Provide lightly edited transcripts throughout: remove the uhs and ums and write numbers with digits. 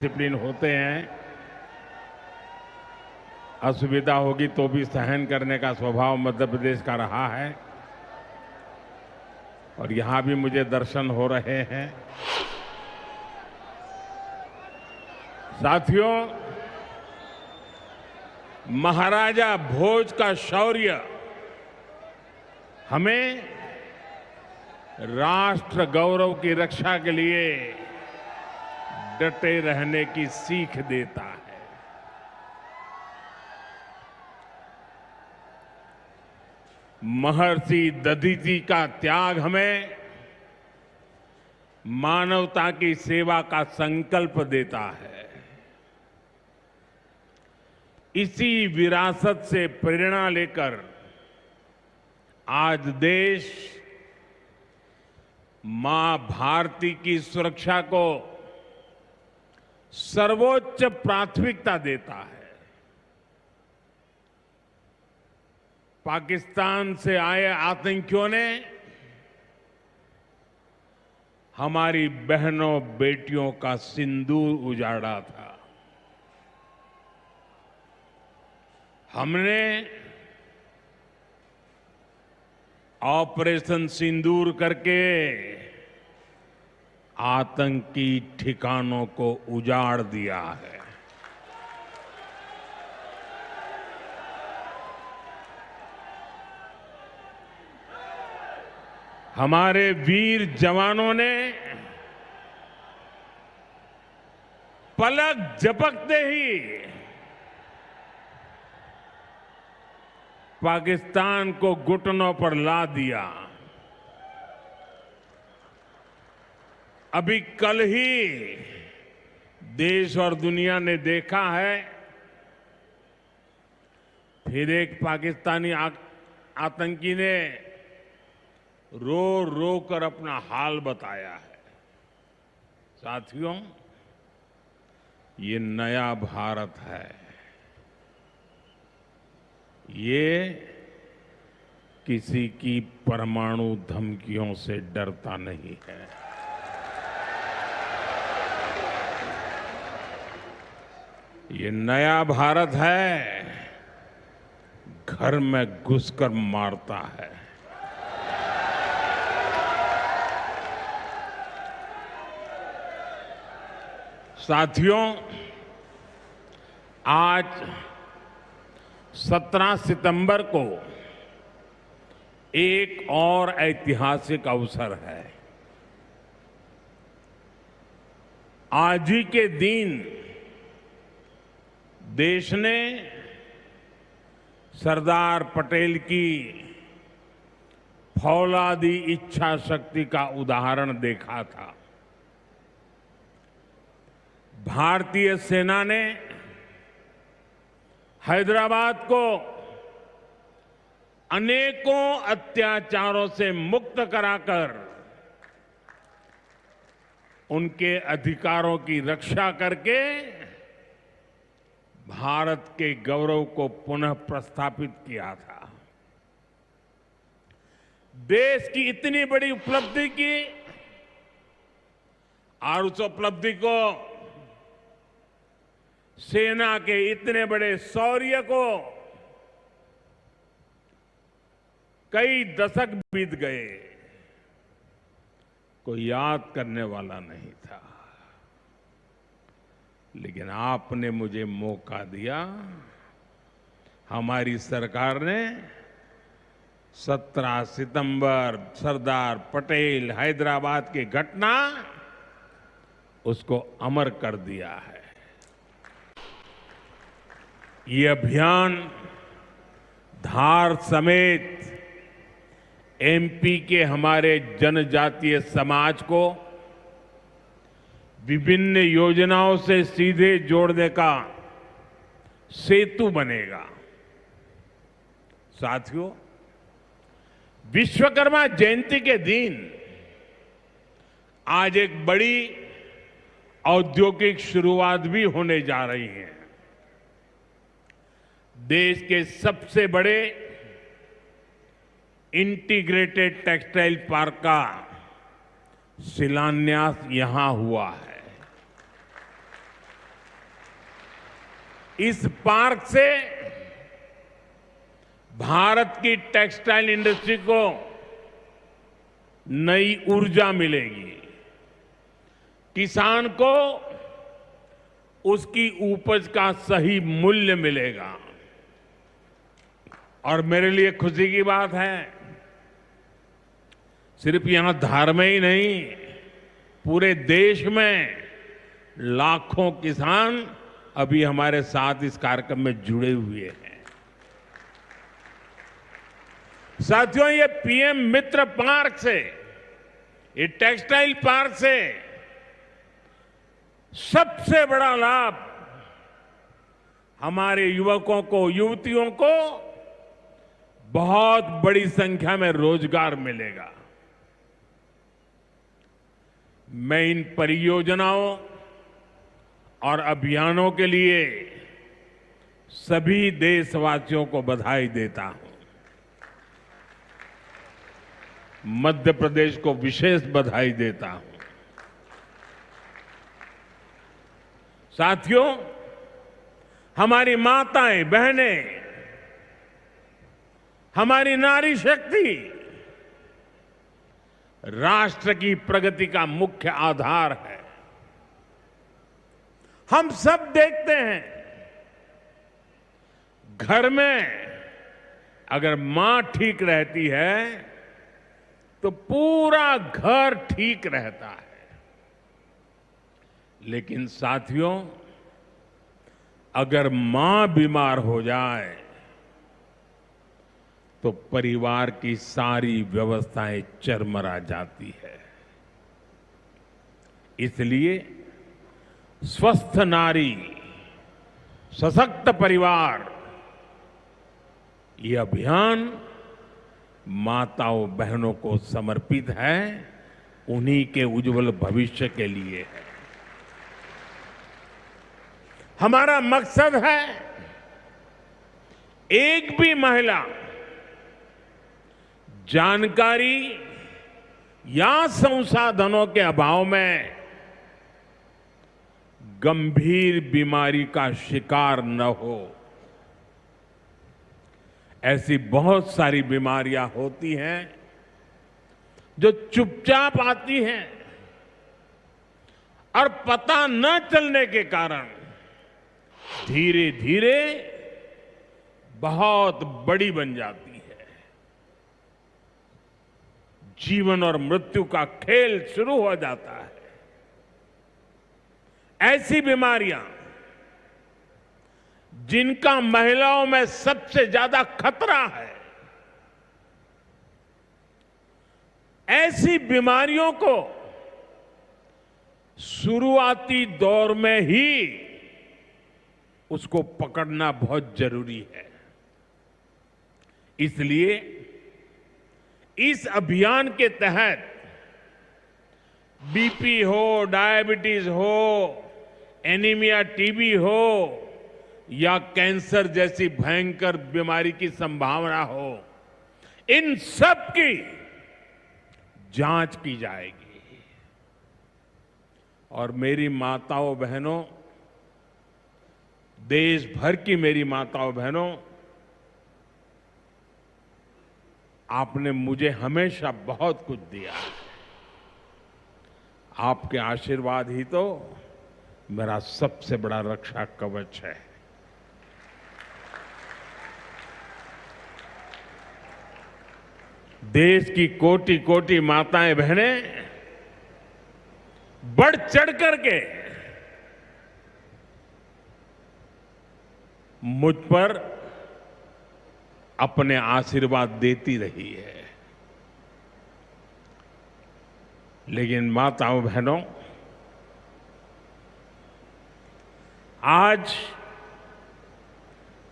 Discipline होते हैं। असुविधा होगी तो भी सहन करने का स्वभाव मध्य प्रदेश का रहा है और यहां भी मुझे दर्शन हो रहे हैं। साथियों, महाराजा भोज का शौर्य हमें राष्ट्र गौरव की रक्षा के लिए डटे रहने की सीख देता है। महर्षि दधीचि का त्याग हमें मानवता की सेवा का संकल्प देता है। इसी विरासत से प्रेरणा लेकर आज देश मां भारती की सुरक्षा को सर्वोच्च प्राथमिकता देता है। पाकिस्तान से आए आतंकियों ने हमारी बहनों बेटियों का सिंदूर उजाड़ा था। हमने ऑपरेशन सिंदूर करके आतंकी ठिकानों को उजाड़ दिया है। हमारे वीर जवानों ने पलक झपकते ही पाकिस्तान को घुटनों पर ला दिया। अभी कल ही देश और दुनिया ने देखा है, फिर एक पाकिस्तानी आतंकी ने रो रो कर अपना हाल बताया है। साथियों, ये नया भारत है। ये किसी की परमाणु धमकियों से डरता नहीं है। ये नया भारत है, घर में घुसकर मारता है। साथियों, आज 17 सितंबर को एक और ऐतिहासिक अवसर है। आज ही के दिन देश ने सरदार पटेल की फौलादी इच्छा शक्ति का उदाहरण देखा था। भारतीय सेना ने हैदराबाद को अनेकों अत्याचारों से मुक्त कराकर उनके अधिकारों की रक्षा करके भारत के गौरव को पुनः प्रस्थापित किया था। देश की इतनी बड़ी उपलब्धि की और उस उपलब्धि को, सेना के इतने बड़े शौर्य को कई दशक बीत गए, कोई याद करने वाला नहीं था। लेकिन आपने मुझे मौका दिया। हमारी सरकार ने 17 सितंबर सरदार पटेल हैदराबाद की घटना, उसको अमर कर दिया है। ये अभियान धार समेत एमपी के हमारे जनजातीय समाज को विभिन्न योजनाओं से सीधे जोड़ने का सेतु बनेगा। साथियों, विश्वकर्मा जयंती के दिन आज एक बड़ी औद्योगिक शुरुआत भी होने जा रही है। देश के सबसे बड़े इंटीग्रेटेड टेक्सटाइल पार्क का शिलान्यास यहां हुआ है। इस पार्क से भारत की टेक्सटाइल इंडस्ट्री को नई ऊर्जा मिलेगी, किसान को उसकी उपज का सही मूल्य मिलेगा। और मेरे लिए खुशी की बात है, सिर्फ यहां धार में ही नहीं, पूरे देश में लाखों किसान अभी हमारे साथ इस कार्यक्रम में जुड़े हुए हैं। साथियों, ये पीएम मित्र पार्क से, ये टेक्सटाइल पार्क से सबसे बड़ा लाभ हमारे युवकों को, युवतियों को बहुत बड़ी संख्या में रोजगार मिलेगा। मैं इन परियोजनाओं और अभियानों के लिए सभी देशवासियों को बधाई देता हूं। मध्य प्रदेश को विशेष बधाई देता हूं। साथियों, हमारी माताएं, बहनें, हमारी नारी शक्ति राष्ट्र की प्रगति का मुख्य आधार है। हम सब देखते हैं, घर में अगर मां ठीक रहती है तो पूरा घर ठीक रहता है। लेकिन साथियों, अगर मां बीमार हो जाए तो परिवार की सारी व्यवस्थाएं चरमरा जाती है। इसलिए स्वस्थ नारी, सशक्त परिवार, ये अभियान माताओं बहनों को समर्पित है, उन्हीं के उज्जवल भविष्य के लिए है। हमारा मकसद है एक भी महिला जानकारी या संसाधनों के अभाव में गंभीर बीमारी का शिकार न हो। ऐसी बहुत सारी बीमारियां होती हैं जो चुपचाप आती हैं और पता न चलने के कारण धीरे धीरे बहुत बड़ी बन जाती है। जीवन और मृत्यु का खेल शुरू हो जाता है। ऐसी बीमारियां जिनका महिलाओं में सबसे ज्यादा खतरा है, ऐसी बीमारियों को शुरुआती दौर में ही उसको पकड़ना बहुत जरूरी है। इसलिए इस अभियान के तहत बीपी हो, डायबिटीज हो, एनीमिया, टीबी हो या कैंसर जैसी भयंकर बीमारी की संभावना हो, इन सब की जांच की जाएगी। और मेरी माताओं बहनों, देश भर की मेरी माताओं बहनों, आपने मुझे हमेशा बहुत कुछ दिया है। आपके आशीर्वाद ही तो मेरा सबसे बड़ा रक्षा कवच है। देश की कोटि कोटि माताएं बहनें बढ़ चढ़ करके मुझ पर अपने आशीर्वाद देती रही है। लेकिन माताओं बहनों, आज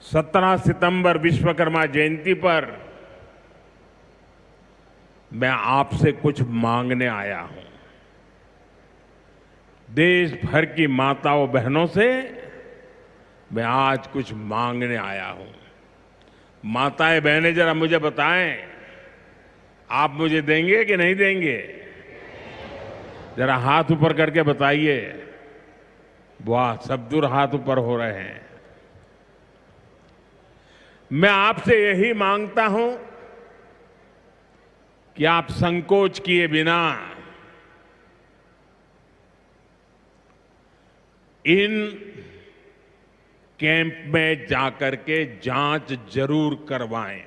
17 सितंबर विश्वकर्मा जयंती पर मैं आपसे कुछ मांगने आया हूं। देश भर की माताओं बहनों से मैं आज कुछ मांगने आया हूं। माताएं बहनें, जरा मुझे बताएं, आप मुझे देंगे कि नहीं देंगे? जरा हाथ ऊपर करके बताइए। वाह, सब दूर हाथ ऊपर हो रहे हैं। मैं आपसे यही मांगता हूं कि आप संकोच किए बिना इन कैंप में जाकर के जांच जरूर करवाएं।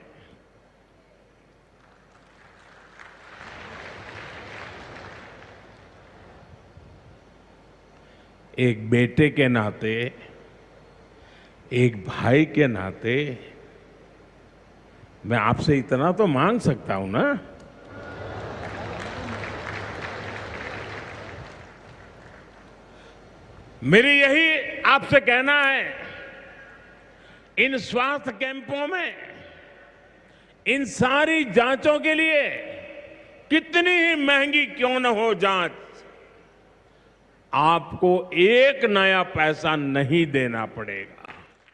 एक बेटे के नाते, एक भाई के नाते मैं आपसे इतना तो मांग सकता हूं ना। मेरी यही आपसे कहना है, इन स्वास्थ्य कैंपों में इन सारी जांचों के लिए कितनी ही महंगी क्यों न हो जांच, आपको एक नया पैसा नहीं देना पड़ेगा।